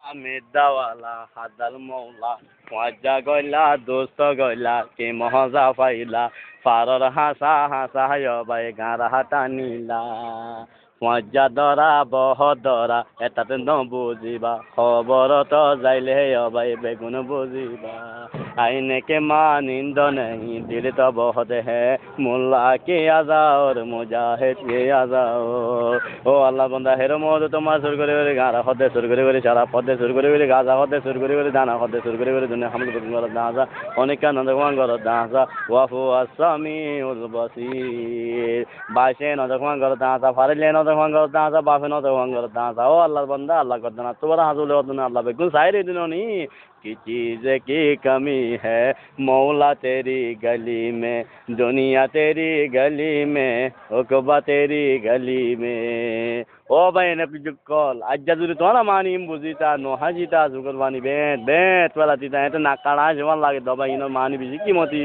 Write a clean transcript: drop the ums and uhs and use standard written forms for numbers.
আমি দাওয়ালা হাদাল মৌলা মজ্জা গইলা দোস্ত গইলা কি মজা পাইলা পারর হাসা হাসা বাই গাঁরা হাতা নীলা মজ্জা দরা বহ দরা এটাতে বুঝিবা খবর তো যাইলে অবাই বেগুন বুঝিবা আইনে के मानिंद नहीं दिल तो बहुत है मुल्ला के आजाओर मुजाहिद के आजाओर ও আল্লাহ বান্দা হেরো মদ তোমার সুর করে করে গারা হদে সুর করে করে সারা পদে সুর করে করে গাজা হদে সুর করে করে দানা হদে সুর করে করে দুনিয়া হামল করে গর দাজা অনেক আনন্দ মান গর দাজা ওয়াফু আসামিউল বাসির বাইশে নদ মান গর দাজা ফারিলে নদ মান গর দাজা বাফে নদ মান গর দাজা ও আল্লাহ বান্দা আল্লাহ কর দানা তোরা হাজুলে ওদনা আল্লাহ বেগুন সাইরে দিননি की चीज की कमी है मौला तेरी गली में दुनिया तेरी गली में हुक्बा तेरी गली में ओ भाई ने कल आज जरूरी तो ना मानी बुझीता नो हाजीता जुगरवानी बेट बेट वाला तीता है तो नाकाड़ा जवान लागे दबा इनो मानी बिजी की मोती